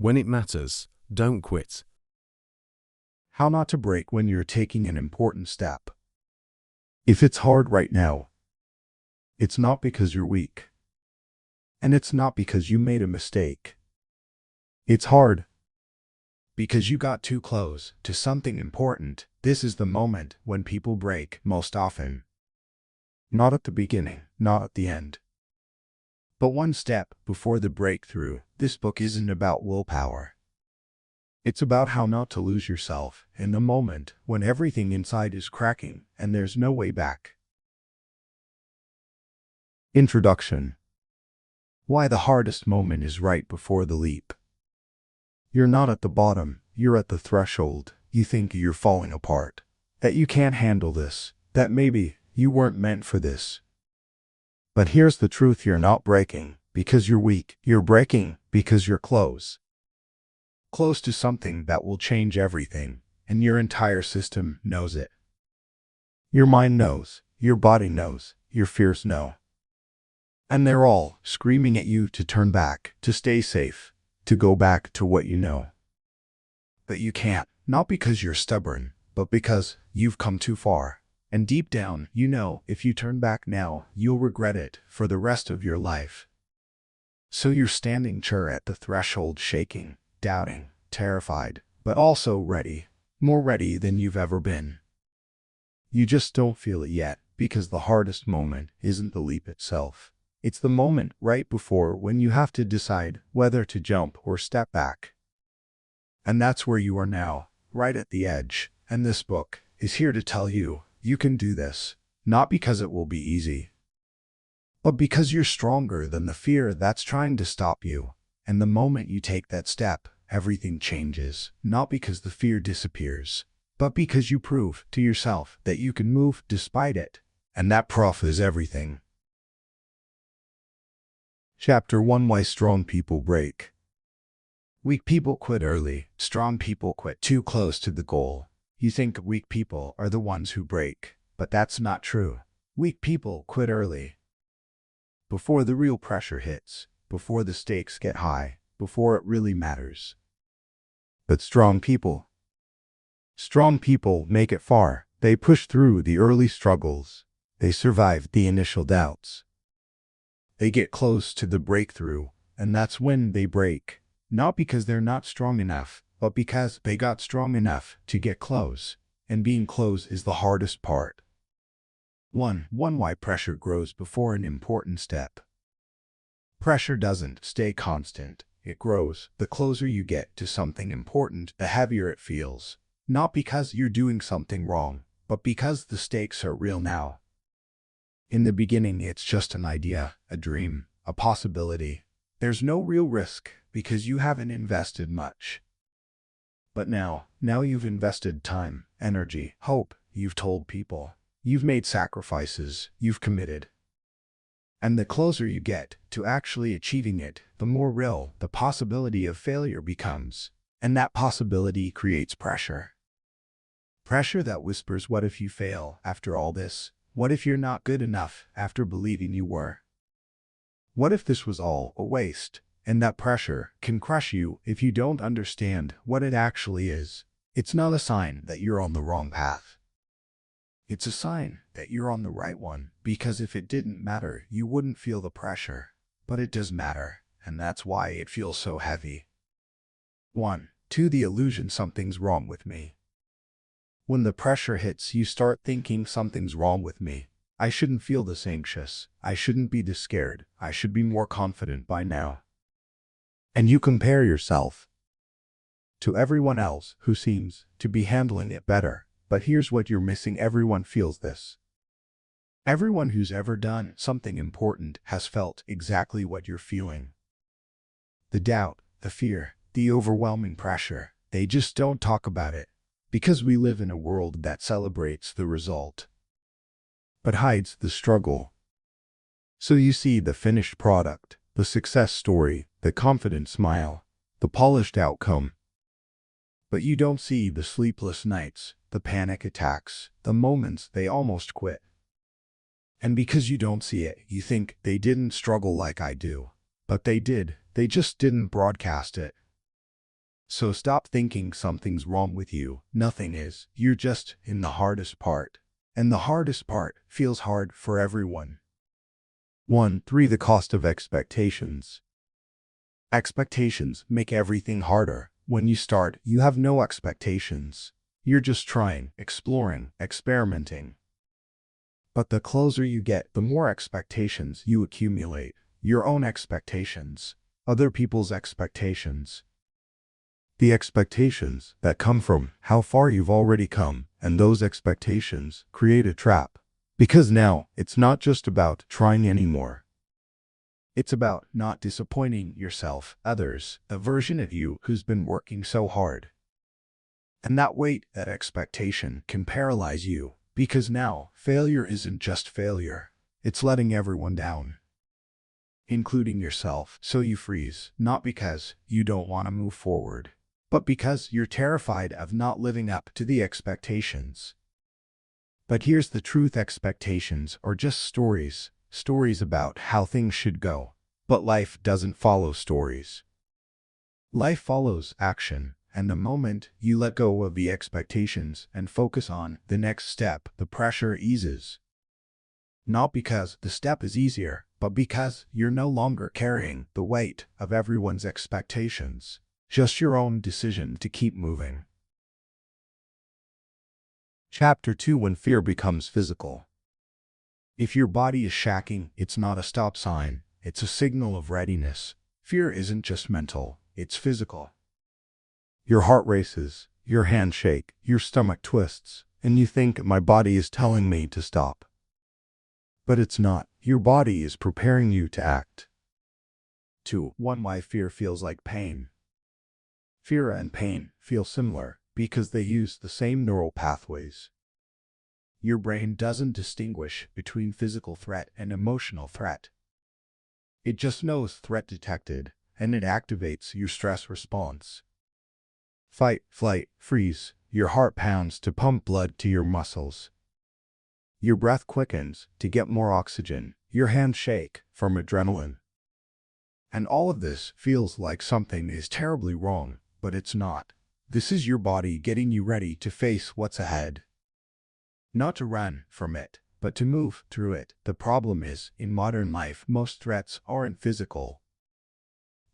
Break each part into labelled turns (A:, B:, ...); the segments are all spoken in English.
A: When it matters, don't quit.
B: How not to break when you're taking an important step. If it's hard right now, it's not because you're weak. And it's not because you made a mistake. It's hard because you got too close to something important. This is the moment when people break most often. Not at the beginning, not at the end, but one step before the breakthrough. This book isn't about willpower. It's about how not to lose yourself in the moment when everything inside is cracking and there's no way back. Introduction. Why the hardest moment is right before the leap. You're not at the bottom, you're at the threshold. You think you're falling apart, that you can't handle this, that maybe you weren't meant for this. But here's the truth: you're not breaking because you're weak. You're breaking because you're close. Close to something that will change everything, and your entire system knows it. Your mind knows, your body knows, your fears know. And they're all screaming at you to turn back, to stay safe, to go back to what you know. But you can't, not because you're stubborn, but because you've come too far. And deep down, you know if you turn back now, you'll regret it for the rest of your life. So you're standing sure at the threshold, shaking, doubting, terrified, but also ready, more ready than you've ever been. You just don't feel it yet, because the hardest moment isn't the leap itself. It's the moment right before when you have to decide whether to jump or step back. And that's where you are now, right at the edge. And this book is here to tell you, you can do this, not because it will be easy, but because you're stronger than the fear that's trying to stop you. And the moment you take that step, everything changes, not because the fear disappears, but because you prove to yourself that you can move despite it. And that proof is everything. Chapter 1: Why Strong People Break. Weak people quit early. Strong people quit too close to the goal. You think weak people are the ones who break, but that's not true. Weak people quit early, before the real pressure hits, before the stakes get high, before it really matters. But strong people make it far. They push through the early struggles. They survive the initial doubts. They get close to the breakthrough, and that's when they break. Not because they're not strong enough, but because they got strong enough to get close. And being close is the hardest part. 1. Why pressure grows before an important step. Pressure doesn't stay constant. It grows. The closer you get to something important, the heavier it feels. Not because you're doing something wrong, but because the stakes are real now. In the beginning, it's just an idea, a dream, a possibility. There's no real risk because you haven't invested much. But now you've invested time, energy, hope. You've told people. You've made sacrifices. You've committed. And the closer you get to actually achieving it, the more real the possibility of failure becomes. And that possibility creates pressure. Pressure that whispers, what if you fail after all this? What if you're not good enough after believing you were? What if this was all a waste? And that pressure can crush you if you don't understand what it actually is. It's not a sign that you're on the wrong path. It's a sign that you're on the right one, because if it didn't matter, you wouldn't feel the pressure. But it does matter, and that's why it feels so heavy. 1. The illusion something's wrong with me. When the pressure hits, you start thinking something's wrong with me. I shouldn't feel this anxious. I shouldn't be this scared. I should be more confident by now. And you compare yourself to everyone else who seems to be handling it better. But here's what you're missing: everyone feels this. Everyone who's ever done something important has felt exactly what you're feeling. The doubt, the fear, the overwhelming pressure. They just don't talk about it, because we live in a world that celebrates the result, but hides the struggle. So you see the finished product, the success story, the confident smile, the polished outcome. But you don't see the sleepless nights, the panic attacks, the moments they almost quit. And because you don't see it, you think they didn't struggle like I do. But they did. They just didn't broadcast it. So stop thinking something's wrong with you. Nothing is. You're just in the hardest part. And the hardest part feels hard for everyone. 3. The cost of expectations. Expectations make everything harder. When you start, you have no expectations. You're just trying, exploring, experimenting. But the closer you get, the more expectations you accumulate. Your own expectations, other people's expectations. The expectations that come from how far you've already come, and those expectations create a trap. Because now, it's not just about trying anymore. It's about not disappointing yourself, others, a version of you who's been working so hard. And that weight, that expectation, can paralyze you. Because now, failure isn't just failure. It's letting everyone down, including yourself. So you freeze, not because you don't want to move forward, but because you're terrified of not living up to the expectations. But here's the truth: expectations are just stories about how things should go. But life doesn't follow stories. Life follows action. And the moment you let go of the expectations and focus on the next step, the pressure eases. Not because the step is easier, but because you're no longer carrying the weight of everyone's expectations. Just your own decision to keep moving. Chapter 2: When fear becomes physical. If your body is shaking, it's not a stop sign. It's a signal of readiness. Fear isn't just mental, it's physical. Your heart races, your hands shake, your stomach twists, and you think, my body is telling me to stop. But it's not. Your body is preparing you to act. 2. Why fear feels like pain. Fear and pain feel similar because they use the same neural pathways. Your brain doesn't distinguish between physical threat and emotional threat. It just knows threat detected, and it activates your stress response. Fight, flight, freeze. Your heart pounds to pump blood to your muscles. Your breath quickens to get more oxygen. Your hands shake from adrenaline. And all of this feels like something is terribly wrong, but it's not. This is your body getting you ready to face what's ahead. Not to run from it, but to move through it. The problem is, in modern life, most threats aren't physical.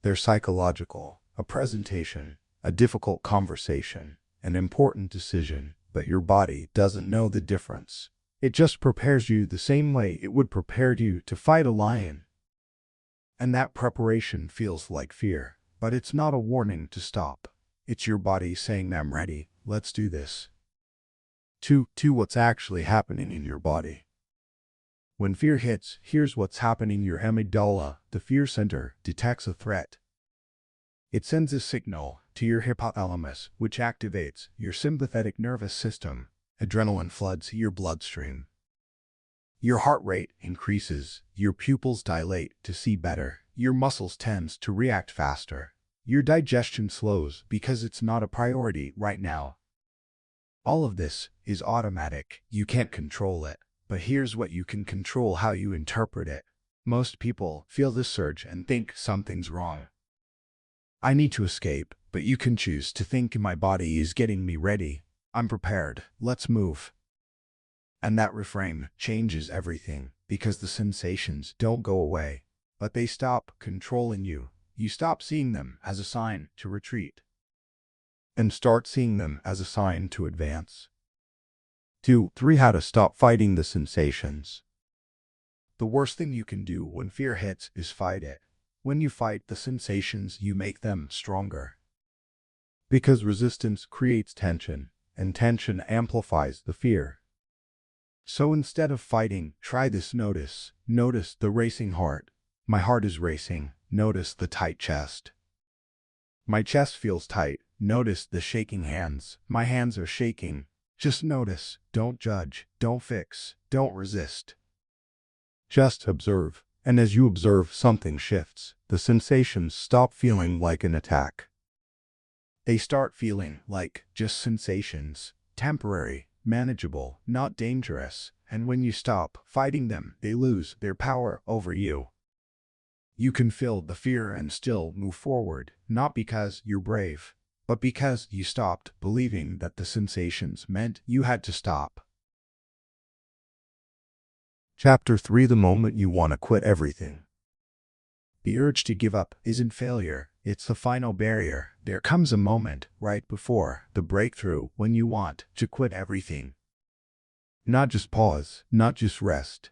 B: They're psychological. A presentation, a difficult conversation, an important decision, but your body doesn't know the difference. It just prepares you the same way it would prepare you to fight a lion. And that preparation feels like fear, but it's not a warning to stop. It's your body saying, I'm ready, let's do this. 2. What's actually happening in your body. When fear hits, here's what's happening. Your amygdala, the fear center, detects a threat. It sends a signal to your hypothalamus, which activates your sympathetic nervous system. Adrenaline floods your bloodstream. Your heart rate increases, your pupils dilate to see better, your muscles tense to react faster. Your digestion slows because it's not a priority right now. All of this is automatic. You can't control it. But here's what you can control: how you interpret it. Most people feel this surge and think something's wrong. I need to escape, but you can choose to think, my body is getting me ready. I'm prepared. Let's move. And that reframe changes everything, because the sensations don't go away, but they stop controlling you. You stop seeing them as a sign to retreat and start seeing them as a sign to advance. 2. How to stop fighting the sensations. The worst thing you can do when fear hits is fight it. When you fight the sensations, you make them stronger. Because resistance creates tension, and tension amplifies the fear. So instead of fighting, try this: notice. Notice the racing heart. My heart is racing. Notice the tight chest. My chest feels tight. Notice the shaking hands. My hands are shaking. Just notice. Don't judge. Don't fix. Don't resist. Just observe. And as you observe, something shifts. The sensations stop feeling like an attack. They start feeling like just sensations. Temporary, manageable, not dangerous. And when you stop fighting them, they lose their power over you. You can feel the fear and still move forward, not because you're brave, but because you stopped believing that the sensations meant you had to stop. Chapter 3: The moment you want to quit everything. The urge to give up isn't failure, it's the final barrier. There comes a moment right before the breakthrough when you want to quit everything. Not just pause, not just rest.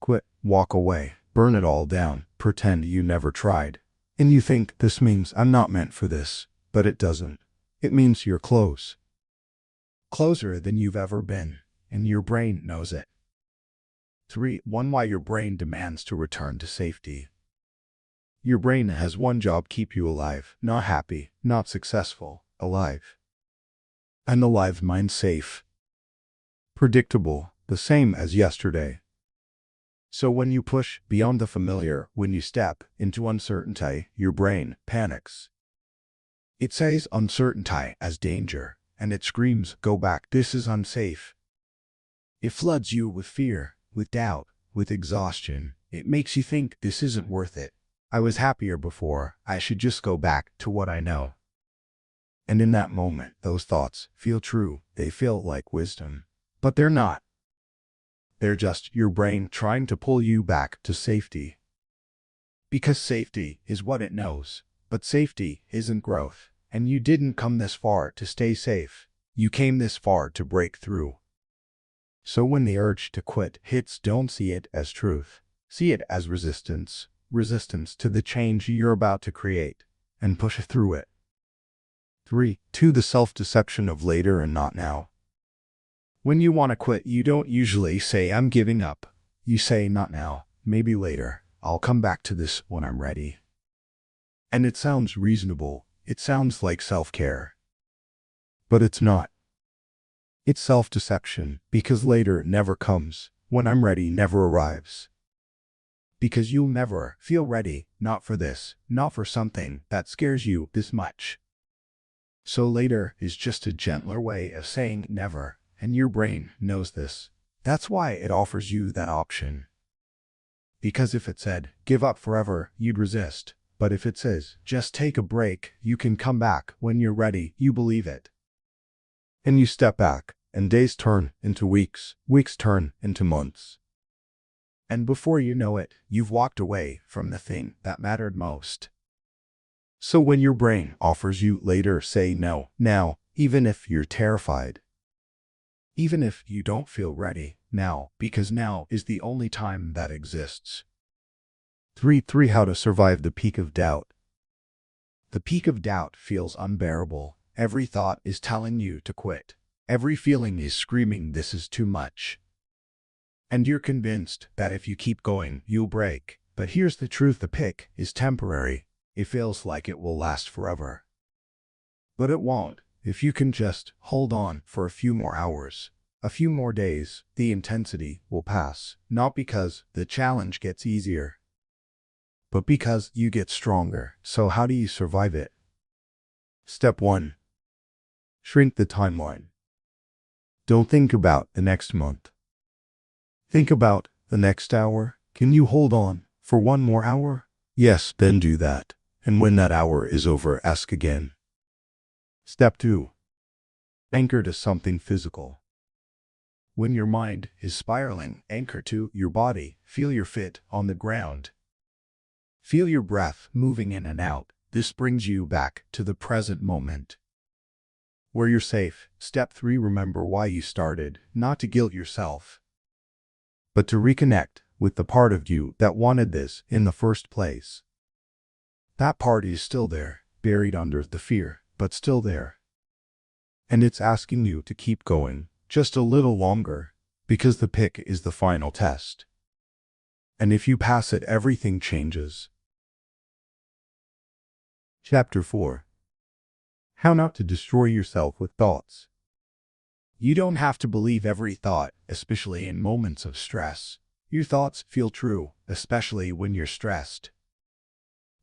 B: Quit, walk away, burn it all down, pretend you never tried. And you think, this means I'm not meant for this, but it doesn't. It means you're close. Closer than you've ever been, and your brain knows it. 1. Why your brain demands to return to safety. Your brain has one job: keep you alive, not happy, not successful, alive. An alive mind, safe. Predictable, the same as yesterday. So when you push beyond the familiar, when you step into uncertainty, your brain panics. It says uncertainty as danger, and it screams, go back, this is unsafe. It floods you with fear, with doubt, with exhaustion. It makes you think, this isn't worth it. I was happier before, I should just go back to what I know. And in that moment, those thoughts feel true, they feel like wisdom. But they're not. They're just your brain trying to pull you back to safety. Because safety is what it knows. But safety isn't growth. And you didn't come this far to stay safe. You came this far to break through. So when the urge to quit hits, don't see it as truth. See it as resistance. Resistance to the change you're about to create. And push through it. 2. The self-deception of later and not now. When you want to quit, you don't usually say, I'm giving up. You say, not now, maybe later. I'll come back to this when I'm ready. And it sounds reasonable. It sounds like self-care. But it's not. It's self-deception, because later never comes. When I'm ready never arrives. Because you'll never feel ready, not for this, not for something that scares you this much. So later is just a gentler way of saying never. And your brain knows this. That's why it offers you that option. Because if it said, give up forever, you'd resist. But if it says, just take a break, you can come back when you're ready, you believe it. And you step back, and days turn into weeks, weeks turn into months. And before you know it, you've walked away from the thing that mattered most. So when your brain offers you later, say no, now, even if you're terrified. Even if you don't feel ready now, because now is the only time that exists. 3. How to survive the peak of doubt. The peak of doubt feels unbearable. Every thought is telling you to quit. Every feeling is screaming, this is too much. And you're convinced that if you keep going, you'll break. But here's the truth, the peak is temporary. It feels like it will last forever. But it won't. If you can just hold on for a few more hours, a few more days, the intensity will pass. Not because the challenge gets easier, but because you get stronger. So how do you survive it? Step 1. Shrink the timeline. Don't think about the next month. Think about the next hour. Can you hold on for one more hour? Yes, then do that. And when that hour is over, ask again. Step 2. Anchor to something physical. When your mind is spiraling, anchor to your body. Feel your feet on the ground. Feel your breath moving in and out. This brings you back to the present moment, where you're safe. Step 3. Remember why you started, not to guilt yourself, but to reconnect with the part of you that wanted this in the first place. That part is still there, buried under the fear, but still there. And it's asking you to keep going just a little longer, because the pick is the final test. And if you pass it, everything changes. Chapter 4. How not to destroy yourself with thoughts. You don't have to believe every thought, especially in moments of stress. Your thoughts feel true, especially when you're stressed.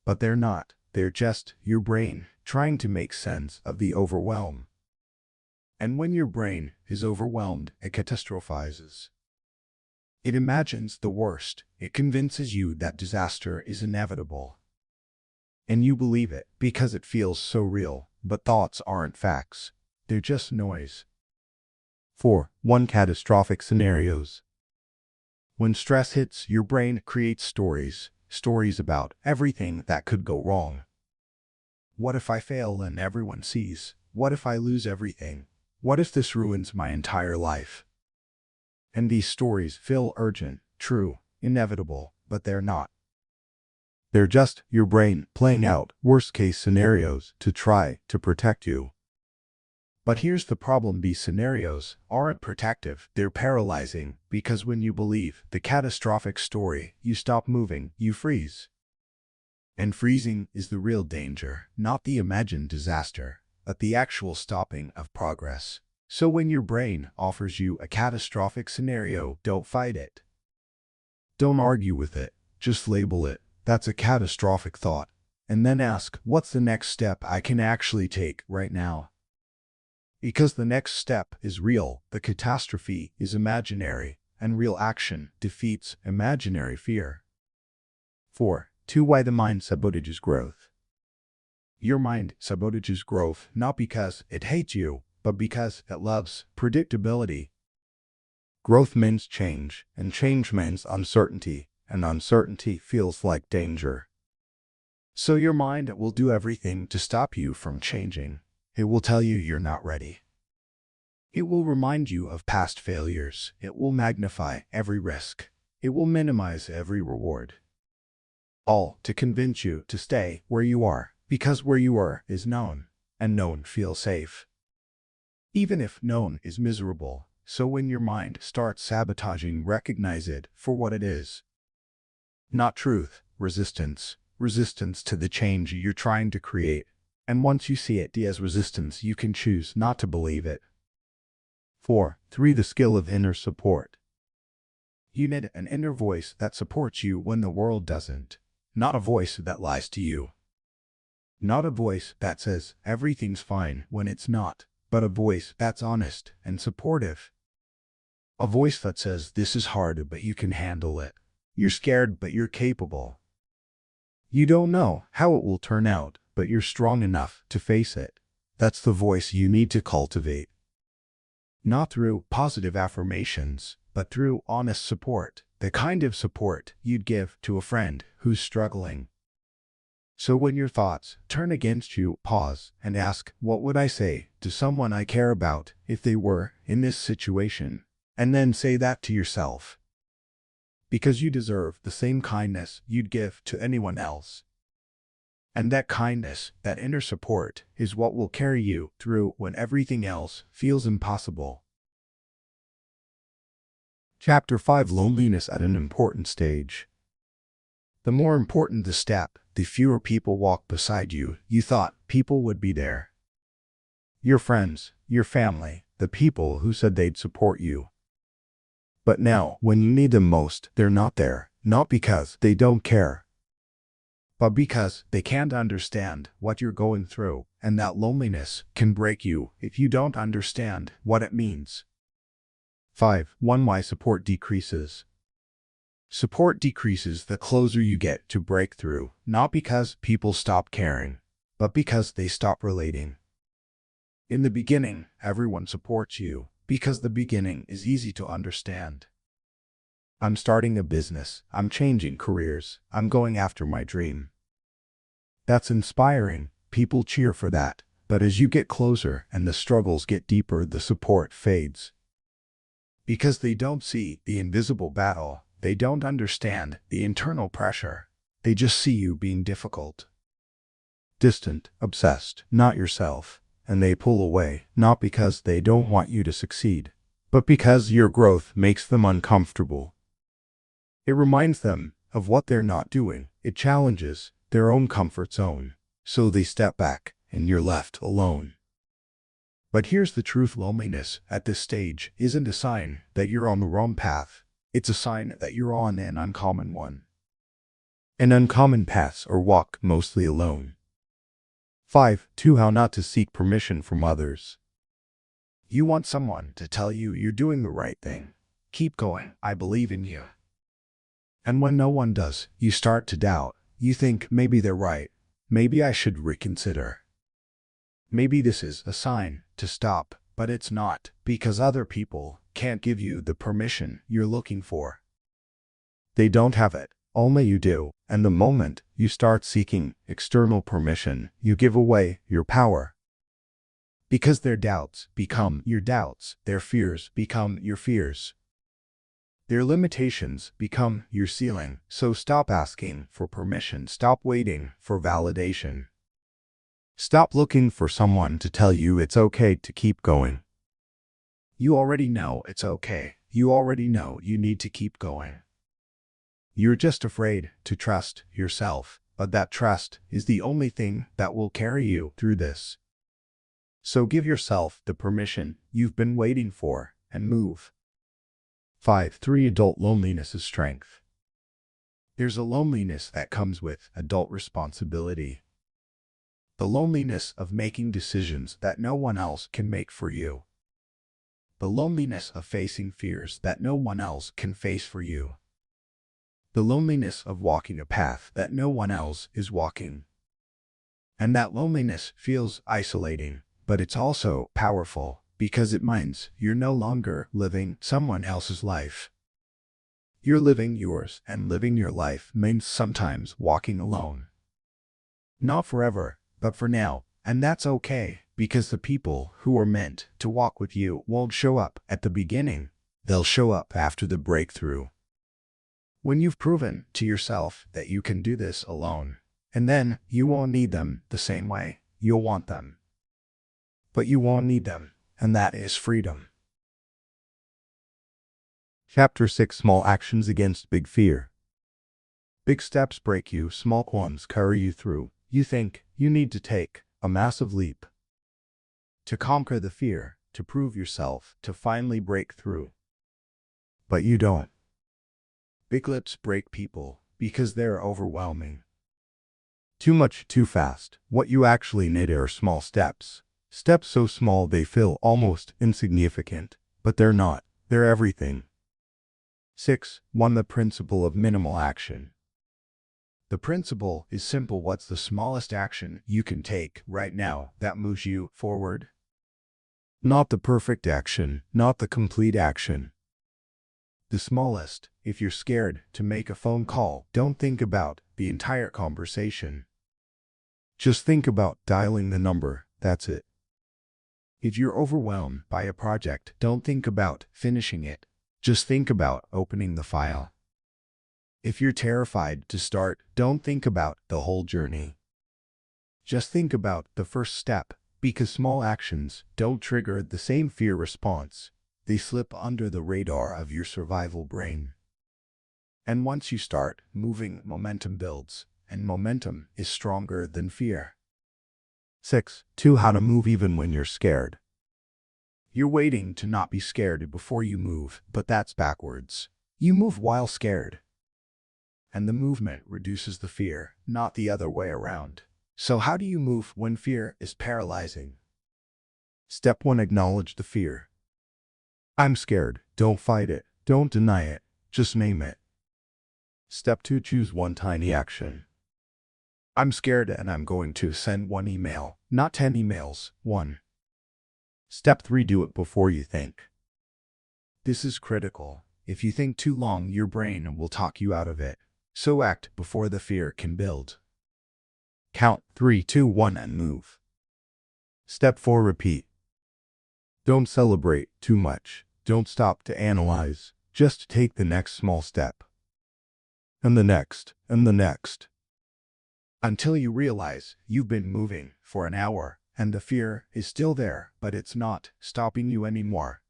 B: But they're not. They're just your brain trying to make sense of the overwhelm. And when your brain is overwhelmed, it catastrophizes. It imagines the worst. It convinces you that disaster is inevitable. And you believe it because it feels so real. but thoughts aren't facts. They're just noise. 4. 1. Catastrophic scenarios. When stress hits, your brain creates stories about everything that could go wrong. What if I fail and everyone sees? What if I lose everything? What if this ruins my entire life? And these stories feel urgent, true, inevitable, but they're not. They're just your brain playing out worst-case scenarios to try to protect you. But here's the problem: these scenarios aren't protective, they're paralyzing, because when you believe the catastrophic story, you stop moving, you freeze. And freezing is the real danger, not the imagined disaster, but the actual stopping of progress. So when your brain offers you a catastrophic scenario, don't fight it. Don't argue with it, just label it. That's a catastrophic thought. And then ask, what's the next step I can actually take right now? Because the next step is real, the catastrophe is imaginary, and real action defeats imaginary fear. 4. 2. Why the mind sabotages growth. Your mind sabotages growth not because it hates you, but because it loves predictability. Growth means change, and change means uncertainty, and uncertainty feels like danger. So your mind will do everything to stop you from changing. It will tell you you're not ready. It will remind you of past failures. It will magnify every risk. It will minimize every reward. All to convince you to stay where you are, because where you are is known, and known feels safe. Even if known is miserable. So when your mind starts sabotaging, recognize it for what it is. Not truth, resistance. Resistance to the change you're trying to create. And once you see it as resistance, you can choose not to believe it. 4. 3. The skill of inner support. You need an inner voice that supports you when the world doesn't. Not a voice that lies to you. Not a voice that says everything's fine when it's not, but a voice that's honest and supportive. A voice that says this is hard but you can handle it. You're scared but you're capable. You don't know how it will turn out, but you're strong enough to face it. That's the voice you need to cultivate. Not through positive affirmations, but through honest support, the kind of support you'd give to a friend who's struggling. So when your thoughts turn against you, pause and ask, what would I say to someone I care about if they were in this situation? And then say that to yourself. Because you deserve the same kindness you'd give to anyone else. And that kindness, that inner support, is what will carry you through when everything else feels impossible. Chapter 5. Loneliness at an important stage. The more important the step, the fewer people walk beside you. You thought people would be there. Your friends, your family, the people who said they'd support you. But now, when you need them most, they're not there, not because they don't care, but because they can't understand what you're going through, and that loneliness can break you if you don't understand what it means. 5. 1. Why support decreases. Support decreases the closer you get to breakthrough, not because people stop caring, but because they stop relating. In the beginning, everyone supports you, because the beginning is easy to understand. I'm starting a business, I'm changing careers, I'm going after my dream. That's inspiring, people cheer for that, but as you get closer and the struggles get deeper, the support fades. Because they don't see the invisible battle, they don't understand the internal pressure, they just see you being difficult, distant, obsessed, not yourself. And they pull away, not because they don't want you to succeed, but because your growth makes them uncomfortable. It reminds them of what they're not doing. It challenges their own comfort zone. So they step back, and you're left alone. But here's the truth: loneliness at this stage isn't a sign that you're on the wrong path. It's a sign that you're on an uncommon one. And uncommon paths are walked mostly alone. 5. 2. How not to seek permission from others. You want someone to tell you you're doing the right thing. Keep going, I believe in you. And when no one does, you start to doubt. You think, maybe they're right. Maybe I should reconsider. Maybe this is a sign to stop, but it's not, because other people can't give you the permission you're looking for. They don't have it, only you do, and the moment you start seeking external permission, you give away your power. Because their doubts become your doubts, their fears become your fears. Their limitations become your ceiling, so stop asking for permission, stop waiting for validation. Stop looking for someone to tell you it's okay to keep going. You already know it's okay. You already know you need to keep going. You're just afraid to trust yourself, but that trust is the only thing that will carry you through this. So give yourself the permission you've been waiting for and move. 3. Adult loneliness is strength. There's a loneliness that comes with adult responsibility. The loneliness of making decisions that no one else can make for you. The loneliness of facing fears that no one else can face for you. The loneliness of walking a path that no one else is walking. And that loneliness feels isolating, but it's also powerful because it means you're no longer living someone else's life. You're living yours, and living your life means sometimes walking alone. Not forever, but for now, and that's okay, because the people who are meant to walk with you won't show up at the beginning. They'll show up after the breakthrough. When you've proven to yourself that you can do this alone, and then you won't need them the same way. You'll want them, but you won't need them, and that is freedom. Chapter 6. Small actions against big fear. Big steps break you, small ones carry you through. You think you need to take a massive leap to conquer the fear, to prove yourself, to finally break through. But you don't. Big leaps break people because they're overwhelming. Too much, too fast. What you actually need are small steps. Steps so small they feel almost insignificant, but they're not. They're everything. 6. 1. The principle of minimal action. The principle is simple. What's the smallest action you can take right now that moves you forward? Not the perfect action, not the complete action. The smallest. If you're scared to make a phone call, don't think about the entire conversation. Just think about dialing the number. That's it. If you're overwhelmed by a project, don't think about finishing it. Just think about opening the file. If you're terrified to start, don't think about the whole journey. Just think about the first step, because small actions don't trigger the same fear response. They slip under the radar of your survival brain. And once you start moving, momentum builds, and momentum is stronger than fear. 6. 2. How to move even when you're scared. You're waiting to not be scared before you move, but that's backwards. You move while scared. And the movement reduces the fear, not the other way around. So how do you move when fear is paralyzing? Step 1. Acknowledge the fear. I'm scared. Don't fight it. Don't deny it. Just name it. Step 2. Choose one tiny action. I'm scared and I'm going to send one email, not 10 emails, one. Step 3. Do it before you think. This is critical. If you think too long, your brain will talk you out of it. So act before the fear can build. Count 3, 2, 1 and move. Step 4. Repeat. Don't celebrate too much. Don't stop to analyze. Just take the next small step. And the next, and the next. Until you realize you've been moving for an hour and the fear is still there, but it's not stopping you anymore.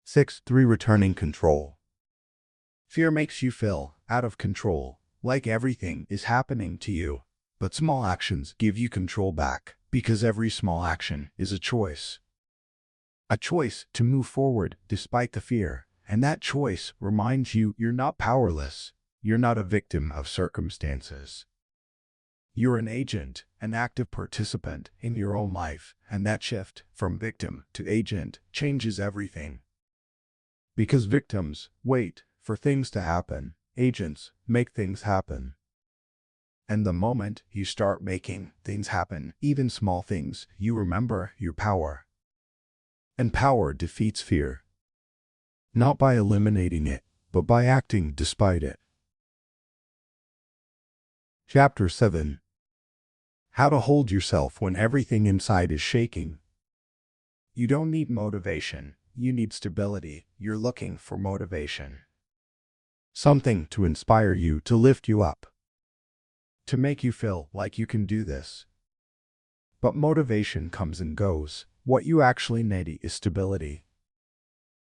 B: 6. 3. Returning control. Fear makes you feel out of control, like everything is happening to you. But small actions give you control back, because every small action is a choice. A choice to move forward despite the fear, and that choice reminds you you're not powerless. You're not a victim of circumstances. You're an agent, an active participant in your own life, and that shift from victim to agent changes everything. Because victims wait for things to happen, agents make things happen. And the moment you start making things happen, even small things, you remember your power. And power defeats fear. Not by eliminating it, but by acting despite it. Chapter 7. How to hold yourself when everything inside is shaking. You don't need motivation. You need stability. You're looking for motivation. Something to inspire you, to lift you up, to make you feel like you can do this. But motivation comes and goes. What you actually need is stability.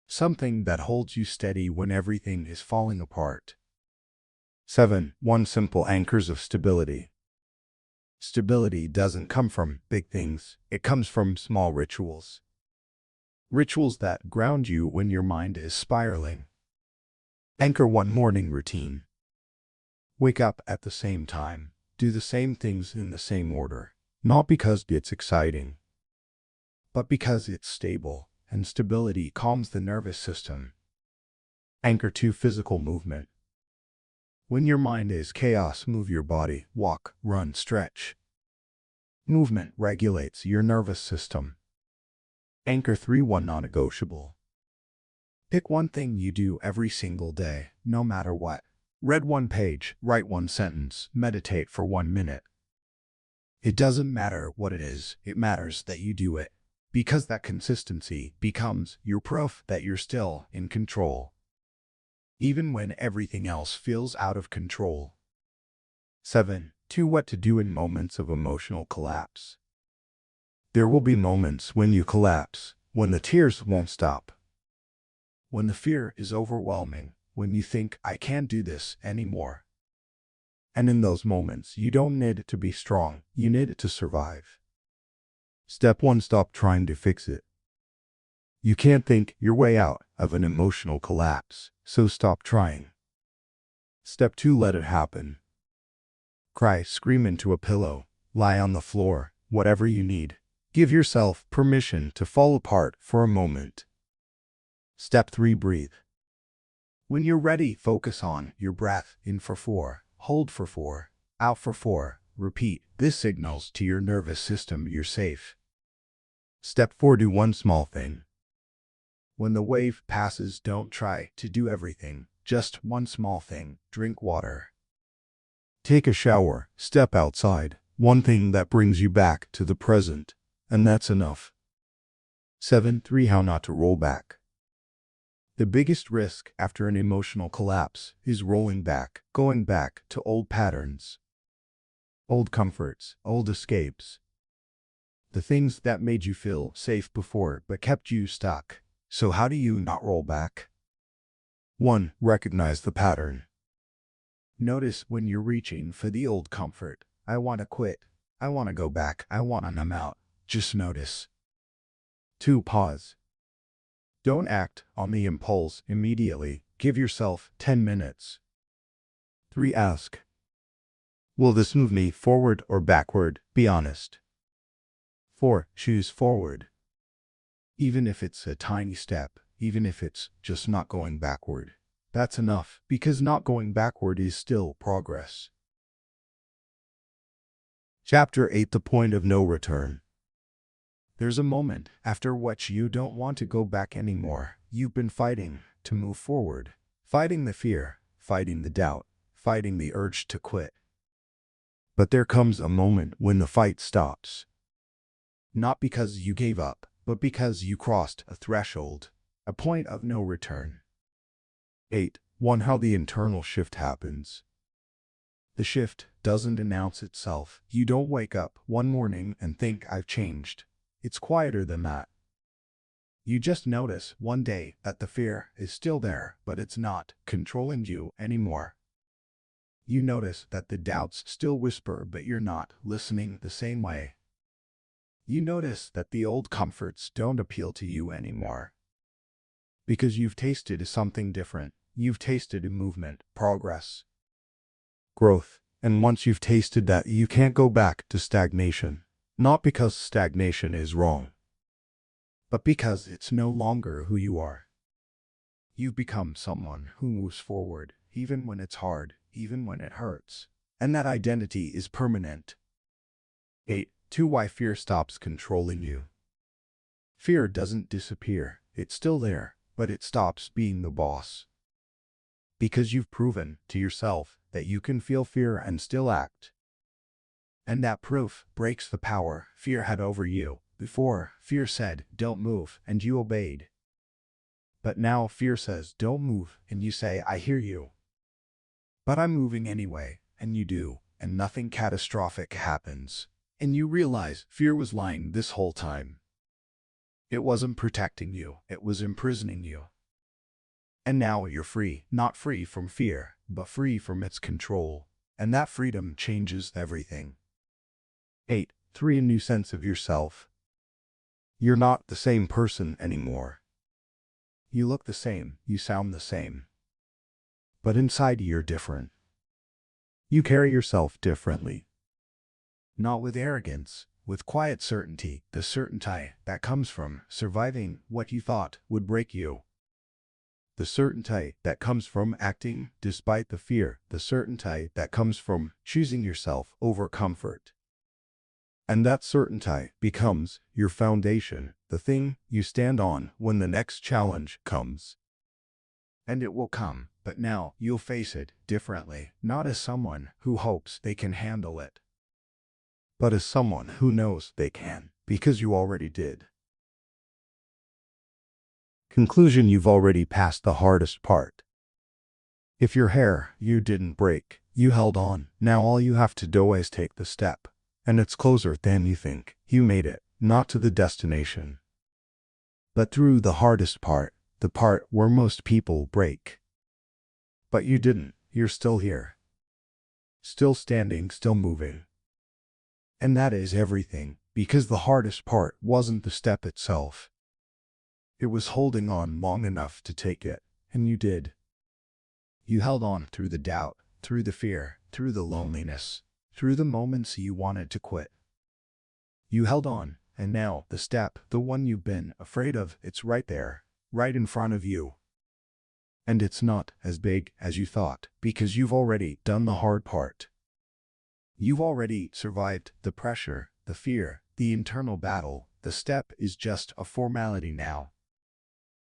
B: Something that holds you steady when everything is falling apart. 7. 1 simple anchors of stability. Stability doesn't come from big things. It comes from small rituals. Rituals that ground you when your mind is spiraling. Anchor 1 morning routine. Wake up at the same time. Do the same things in the same order. Not because it's exciting, but because it's stable, and stability calms the nervous system. Anchor 2 physical movement. When your mind is chaos, move your body. Walk, run, stretch. Movement regulates your nervous system. Anchor 3 1 non-negotiable. Pick one thing you do every single day, no matter what. Read 1 page, write 1 sentence, meditate for 1 minute. It doesn't matter what it is, it matters that you do it. Because that consistency becomes your proof that you're still in control, even when everything else feels out of control. 7. 2 what to do in moments of emotional collapse. There will be moments when you collapse, when the tears won't stop, when the fear is overwhelming, when you think, I can't do this anymore. And in those moments, you don't need to be strong, you need to survive. Step 1 stop trying to fix it. You can't think your way out of an emotional collapse, so stop trying. Step 2 let it happen. Cry, scream into a pillow, lie on the floor, whatever you need. Give yourself permission to fall apart for a moment. Step 3 breathe. When you're ready, focus on your breath. In for 4, hold for 4, out for 4, repeat. This signals to your nervous system you're safe. Step 4 do one small thing. When the wave passes, don't try to do everything. Just one small thing. Drink water. Take a shower. Step outside. One thing that brings you back to the present. And that's enough. 7 3 how not to roll back. The biggest risk after an emotional collapse is rolling back, going back to old patterns, old comforts, old escapes. The things that made you feel safe before but kept you stuck. So how do you not roll back? 1. Recognize the pattern. Notice when you're reaching for the old comfort. I want to quit. I want to go back. I want to numb out. Just notice. 2. Pause. Don't act on the impulse immediately. Give yourself 10 minutes. 3. Ask. Will this move me forward or backward? Be honest. 4. Choose forward. Even if it's a tiny step, even if it's just not going backward. That's enough, because not going backward is still progress. Chapter 8 The point of no return. There's a moment after which you don't want to go back anymore. You've been fighting to move forward, fighting the fear, fighting the doubt, fighting the urge to quit. But there comes a moment when the fight stops. Not because you gave up, but because you crossed a threshold, a point of no return. 8. 1 how the internal shift happens. The shift doesn't announce itself. You don't wake up one morning and think, I've changed. It's quieter than that. You just notice one day that the fear is still there, but it's not controlling you anymore. You notice that the doubts still whisper, but you're not listening the same way. You notice that the old comforts don't appeal to you anymore. Because you've tasted something different. You've tasted movement, progress, growth. And once you've tasted that, you can't go back to stagnation. Not because stagnation is wrong, but because it's no longer who you are. You've become someone who moves forward, even when it's hard, even when it hurts. and that identity is permanent. 8. 2. Why fear stops controlling you. Fear doesn't disappear. It's still there, but it stops being the boss. Because you've proven to yourself that you can feel fear and still act. And that proof breaks the power fear had over you. Before, fear said, "Don't move," and you obeyed. But now fear says, "Don't move," and you say, "I hear you." But I'm moving anyway, and you do, and nothing catastrophic happens. And you realize fear was lying this whole time. It wasn't protecting you, it was imprisoning you. And now you're free, not free from fear, but free from its control. And that freedom changes everything. 8. 3. A new sense of yourself. You're not the same person anymore. You look the same, you sound the same. But inside you're different. You carry yourself differently. Not with arrogance, with quiet certainty, the certainty that comes from surviving what you thought would break you. The certainty that comes from acting despite the fear, the certainty that comes from choosing yourself over comfort. And that certainty becomes your foundation, the thing you stand on when the next challenge comes. And it will come, but now you'll face it differently, not as someone who hopes they can handle it, but as someone who knows they can, because you already did. Conclusion: you've already passed the hardest part. If your hair, you didn't break, you held on. Now all you have to do is take the step. And it's closer than you think. You made it, not to the destination, but through the hardest part, the part where most people break. But you didn't. You're still here. Still standing, still moving. And that is everything, because the hardest part wasn't the step itself. It was holding on long enough to take it, and you did. You held on through the doubt, through the fear, through the loneliness, through the moments you wanted to quit. You held on, and now the step, the one you've been afraid of, it's right there, right in front of you. And it's not as big as you thought, because you've already done the hard part. You've already survived the pressure, the fear, the internal battle. The step is just a formality now.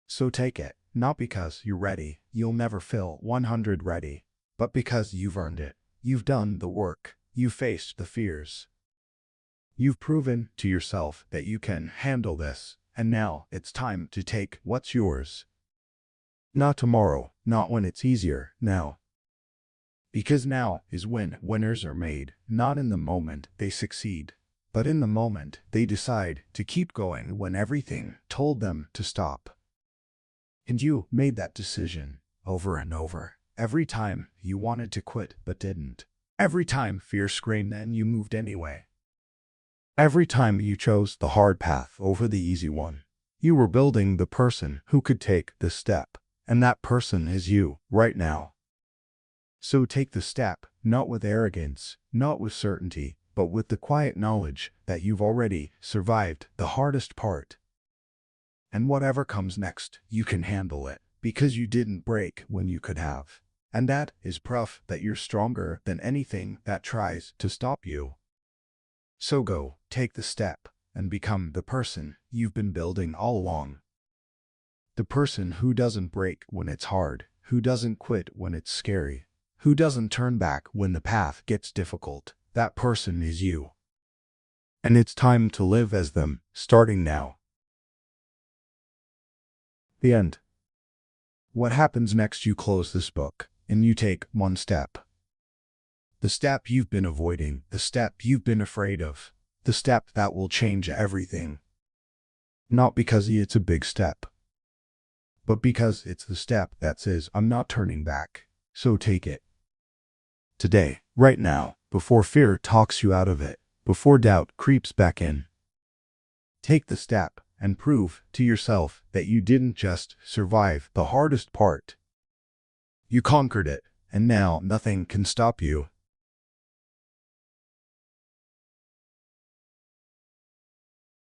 B: So take it, not because you're ready, you'll never feel 100 ready, but because you've earned it. You've done the work. You've faced the fears. You've proven to yourself that you can handle this, and now it's time to take what's yours. Not tomorrow, not when it's easier, now. Because now is when winners are made, not in the moment they succeed, but in the moment they decide to keep going when everything told them to stop. And you made that decision over and over, every time you wanted to quit but didn't. Every time fear screamed and you moved anyway. Every time you chose the hard path over the easy one. You were building the person who could take the step, and that person is you right now. So take the step, not with arrogance, not with certainty, but with the quiet knowledge that you've already survived the hardest part. And whatever comes next, you can handle it, because you didn't break when you could have. And that is proof that you're stronger than anything that tries to stop you. So go, take the step, and become the person you've been building all along. The person who doesn't break when it's hard, who doesn't quit when it's scary, who doesn't turn back when the path gets difficult. That person is you. And it's time to live as them, starting now. The end. What happens next? You close this book, and you take one step. The step you've been avoiding, the step you've been afraid of, the step that will change everything. Not because it's a big step, but because it's the step that says, "I'm not turning back." So take it. Today, right now, before fear talks you out of it, before doubt creeps back in. Take the step and prove to yourself that you didn't just survive the hardest part. You conquered it, and now nothing can stop you.